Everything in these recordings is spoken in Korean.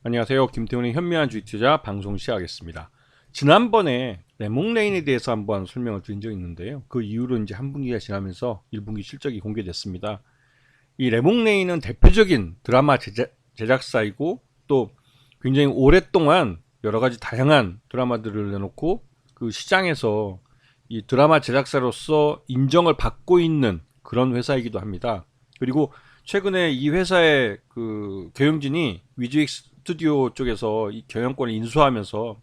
안녕하세요. 김태훈의 현명한 주식 투자 방송 시작하겠습니다. 지난번에 레몽레인에 대해서 한번 설명을 드린 적이 있는데요. 그 이후로 이제 한 분기가 지나면서 1분기 실적이 공개됐습니다. 이 레몽레인은 대표적인 드라마 제작사이고 또 굉장히 오랫동안 여러 가지 다양한 드라마들을 내놓고 그 시장에서 이 드라마 제작사로서 인정을 받고 있는 그런 회사이기도 합니다. 그리고 최근에 이 회사의 그 경영진이 위즈익 스튜디오 쪽에서 이 경영권을 인수하면서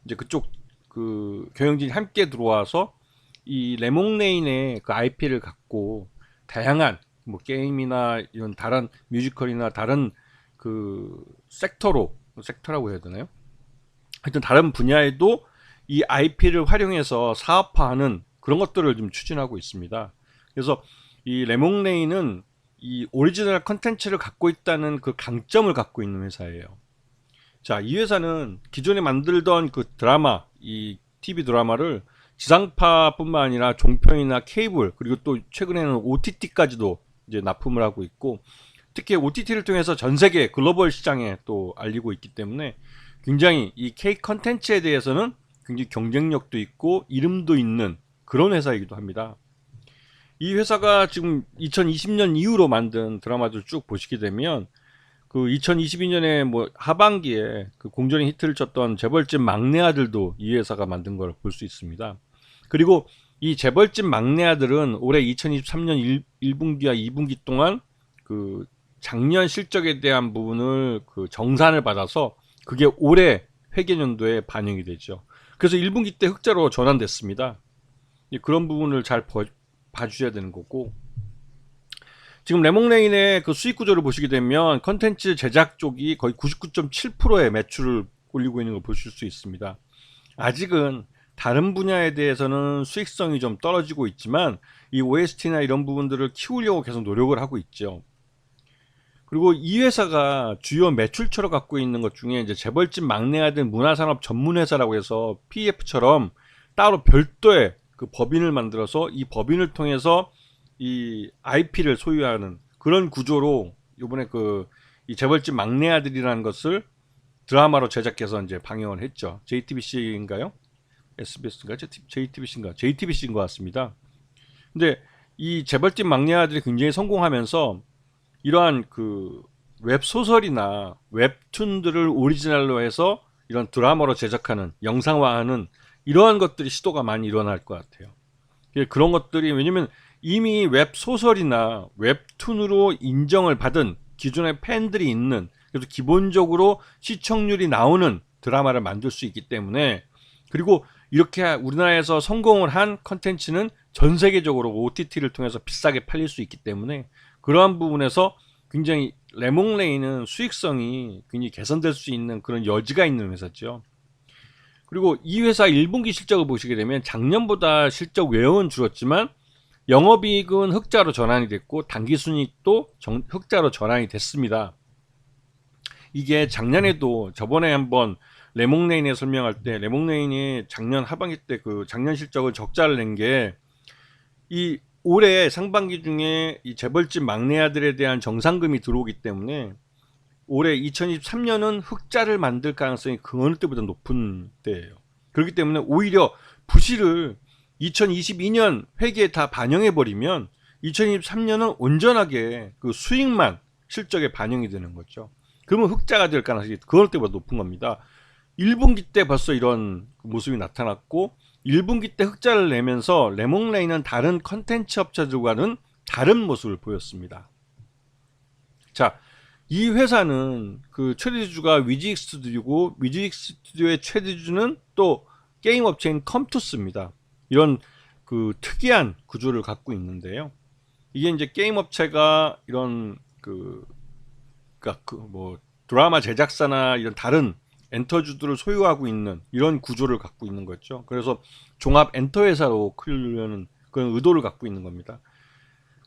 이제 그쪽 그 경영진이 함께 들어와서 이 레몽레인의 그 IP를 갖고 다양한 뭐 게임이나 이런 다른 뮤지컬이나 다른 그 섹터라고 해야 되나요? 하여튼 다른 분야에도 이 IP를 활용해서 사업화하는 그런 것들을 좀 추진하고 있습니다. 그래서 이 레몽레인은 이 오리지널 컨텐츠를 갖고 있다는 그 강점을 갖고 있는 회사예요. 자, 이 회사는 기존에 만들던 그 드라마, 이 TV 드라마를 지상파뿐만 아니라 종편이나 케이블, 그리고 또 최근에는 OTT까지도 이제 납품을 하고 있고, 특히 OTT를 통해서 전 세계 글로벌 시장에 또 알리고 있기 때문에 굉장히 이 K 컨텐츠에 대해서는 굉장히 경쟁력도 있고 이름도 있는 그런 회사이기도 합니다. 이 회사가 지금 2020년 이후로 만든 드라마들 쭉 보시게 되면 그 2022년에 뭐 하반기에 그 공전의 히트를 쳤던 재벌집 막내 아들도 이 회사가 만든 걸 볼 수 있습니다. 그리고 이 재벌집 막내 아들은 올해 2023년 1분기와 2분기 동안 그 작년 실적에 대한 부분을 그 정산을 받아서 그게 올해 회계연도에 반영이 되죠. 그래서 1분기 때 흑자로 전환됐습니다. 그런 부분을 잘 봐주셔야 되는 거고, 지금 레몽레인의 그 수익 구조를 보시게 되면 컨텐츠 제작 쪽이 거의 99.7%의 매출을 올리고 있는 걸 보실 수 있습니다. 아직은 다른 분야에 대해서는 수익성이 좀 떨어지고 있지만 이 OST나 이런 부분들을 키우려고 계속 노력을 하고 있죠. 그리고 이 회사가 주요 매출처를 갖고 있는 것 중에 이제 재벌집 막내 아들 문화산업 전문회사라고 해서 PF처럼 따로 별도의 그 법인을 만들어서 이 법인을 통해서 이 IP를 소유하는 그런 구조로 이번에 그 이 재벌집 막내 아들이라는 것을 드라마로 제작해서 이제 방영을 했죠. JTBC인가요? SBS인가? JTBC인가? JTBC인 것 같습니다. 근데 이 재벌집 막내 아들이 굉장히 성공하면서 이러한 그 웹소설이나 웹툰들을 오리지널로 해서 이런 드라마로 제작하는 영상화하는 이러한 것들이 시도가 많이 일어날 것 같아요. 그런 것들이 왜냐면 이미 웹소설이나 웹툰으로 인정을 받은 기존의 팬들이 있는 그래서 기본적으로 시청률이 나오는 드라마를 만들 수 있기 때문에 그리고 이렇게 우리나라에서 성공을 한 컨텐츠는 전 세계적으로 OTT를 통해서 비싸게 팔릴 수 있기 때문에 그러한 부분에서 굉장히 레몽레인은 수익성이 굉장히 개선될 수 있는 그런 여지가 있는 회사죠. 그리고 이 회사 1분기 실적을 보시게 되면 작년보다 실적 외형은 줄었지만 영업이익은 흑자로 전환이 됐고 당기순이익도 흑자로 전환이 됐습니다. 이게 작년에도 저번에 한번 레몽레인에 설명할 때 레몽레인이 작년 하반기 때 그 작년 실적을 적자를 낸 게 이 올해 상반기 중에 이 재벌집 막내 아들에 대한 정상금이 들어오기 때문에 올해 2023년은 흑자를 만들 가능성이 그 어느 때보다 높은 때예요. 그렇기 때문에 오히려 부실을 2022년 회계에 다 반영해 버리면 2023년은 온전하게 그 수익만 실적에 반영이 되는 거죠. 그러면 흑자가 될 가능성이 그 어느 때보다 높은 겁니다. 1분기 때 벌써 이런 모습이 나타났고 1분기 때 흑자를 내면서 레몽레인은 다른 컨텐츠 업체들과는 다른 모습을 보였습니다. 자, 이 회사는 그 최대주가 위즈익 스튜디오고 위즈익 스튜디오의 최대주는 또 게임 업체인 컴투스입니다. 이런 그 특이한 구조를 갖고 있는데요. 이게 이제 게임 업체가 이런 그러니까 뭐 드라마 제작사나 이런 다른 엔터주들을 소유하고 있는 이런 구조를 갖고 있는 거죠. 그래서 종합 엔터 회사로 크려는 그런 의도를 갖고 있는 겁니다.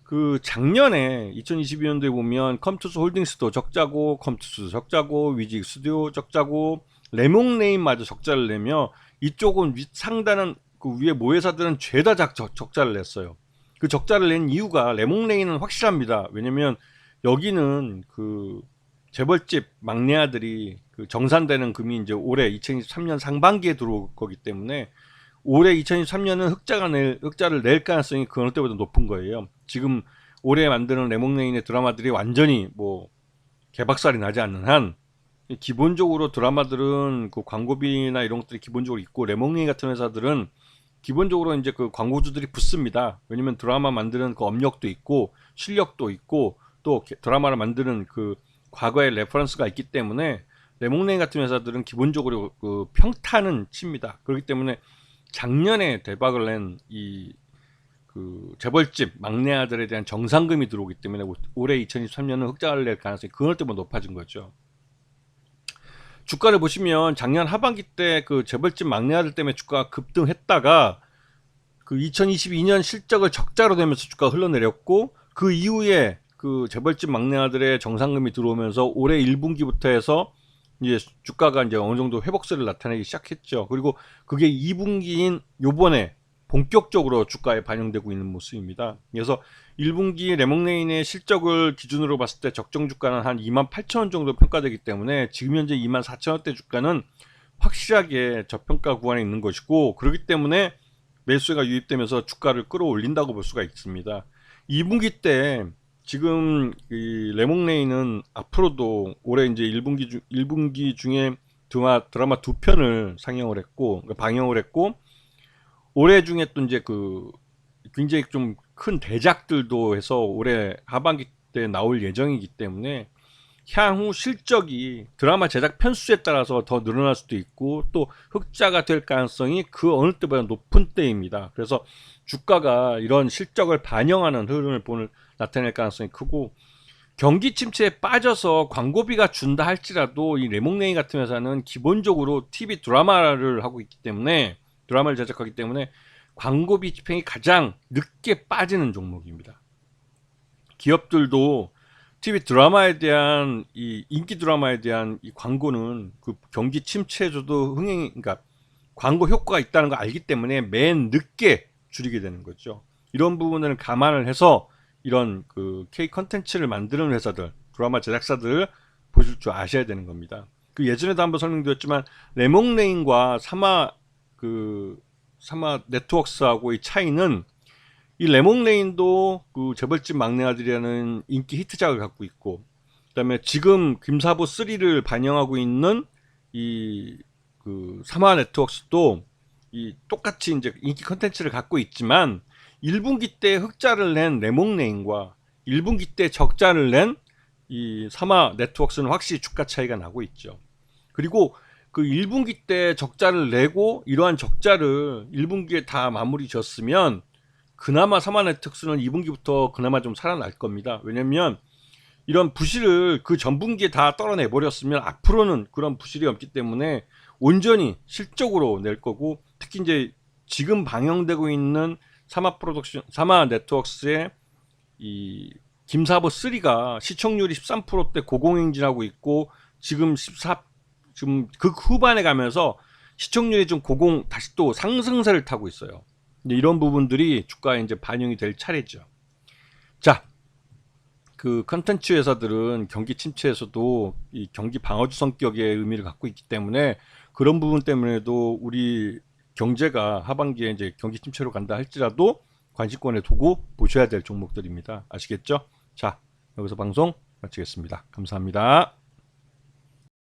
그 작년에 2022년도에 보면 컴투스 홀딩스도 적자고 컴투스 적자고 위직 스튜디오 적자고 레몽레인마저 적자를 내며 이쪽은 상단은 그 위에 모회사들은 죄다 적자를 냈어요. 그 적자를 낸 이유가 레몽레인은 확실합니다. 왜냐면 여기는 그 재벌집 막내 아들이 그 정산되는 금이 이제 올해 2023년 상반기에 들어올 거기 때문에 올해 2023년은 흑자를 낼 가능성이 그 어느 때보다 높은 거예요. 지금 올해 만드는 레몽레인의 드라마들이 완전히 뭐 개박살이 나지 않는 한 기본적으로 드라마들은 그 광고비나 이런 것들이 기본적으로 있고, 레몽레인 같은 회사들은 기본적으로 이제 그 광고주들이 붙습니다. 왜냐면 드라마 만드는 그 업력도 있고 실력도 있고 또 드라마를 만드는 그 과거의 레퍼런스가 있기 때문에 레몽레인 같은 회사들은 기본적으로 그 평타는 칩니다. 그렇기 때문에 작년에 대박을 낸 이 그 재벌집 막내 아들에 대한 정상금이 들어오기 때문에 올해 2023년은 흑자를 낼 가능성이 그럴 때보다 높아진 거죠. 주가를 보시면 작년 하반기 때 그 재벌집 막내 아들 때문에 주가가 급등했다가 그 2022년 실적을 적자로 되면서 주가가 흘러내렸고, 그 이후에 그 재벌집 막내 아들의 정상금이 들어오면서 올해 1분기부터 해서 이제 주가가 이제 어느 정도 회복세를 나타내기 시작했죠. 그리고 그게 2분기인 요번에 본격적으로 주가에 반영되고 있는 모습입니다. 그래서 1분기 레몽레인의 실적을 기준으로 봤을 때 적정 주가는 한 28,000원 정도 평가되기 때문에 지금 현재 24,000원대 주가는 확실하게 저평가 구간에 있는 것이고, 그렇기 때문에 매수가 유입되면서 주가를 끌어올린다고 볼 수가 있습니다. 2분기 때 지금 이 레몽레인은 앞으로도 올해 이제 1분기 중에 드라마 두 편을 상영을 했고, 그러니까 방영을 했고, 올해 중에 또 이제 그 굉장히 좀 큰 대작들도 해서 올해 하반기 때 나올 예정이기 때문에 향후 실적이 드라마 제작 편수에 따라서 더 늘어날 수도 있고 또 흑자가 될 가능성이 그 어느 때보다 높은 때입니다. 그래서 주가가 이런 실적을 반영하는 흐름을 나타낼 가능성이 크고, 경기 침체에 빠져서 광고비가 준다 할지라도 이 레몽레인 같은 회사는 기본적으로 TV 드라마를 하고 있기 때문에, 드라마를 제작하기 때문에 광고비 집행이 가장 늦게 빠지는 종목입니다. 기업들도 TV 드라마에 대한 이 인기 드라마에 대한 이 광고는 그 경기 침체에서도 그러니까 광고 효과가 있다는 걸 알기 때문에 맨 늦게 줄이게 되는 거죠. 이런 부분을 감안을 해서 이런 그 K 컨텐츠를 만드는 회사들, 드라마 제작사들 보실 줄 아셔야 되는 겁니다. 그 예전에도 한번 설명드렸지만 레몽레인과 사마 네트워크스하고의 차이는, 이 레몽레인도 그 재벌집 막내 아들이라는 인기 히트작을 갖고 있고, 그다음에 지금 김사부 3를 반영하고 있는 이 그 사마 네트워크스도 이 똑같이 이제 인기 컨텐츠를 갖고 있지만 1분기 때 흑자를 낸 레몽레인과 1분기 때 적자를 낸 이 사마 네트워크스는 확실히 주가 차이가 나고 있죠. 그리고 그 1분기 때 적자를 내고 이러한 적자를 1분기에 다 마무리 졌으면 그나마 사마 네트워크스는 2분기부터 그나마 좀 살아날 겁니다. 왜냐면 이런 부실을 그 전분기에 다 떨어내 버렸으면 앞으로는 그런 부실이 없기 때문에 온전히 실적으로 낼 거고, 특히 이제 지금 방영되고 있는 사마 네트워크스의 이 김사부 3가 시청률이 13%대 고공행진하고 있고, 지금 극 후반에 가면서 시청률이 좀 다시 또 상승세를 타고 있어요. 이런 부분들이 주가에 이제 반영이 될 차례죠. 자, 그 컨텐츠 회사들은 경기 침체에서도 이 경기 방어주 성격의 의미를 갖고 있기 때문에 그런 부분 때문에도 우리 경제가 하반기에 이제 경기 침체로 간다 할지라도 관심권에 두고 보셔야 될 종목들입니다. 아시겠죠? 자, 여기서 방송 마치겠습니다. 감사합니다.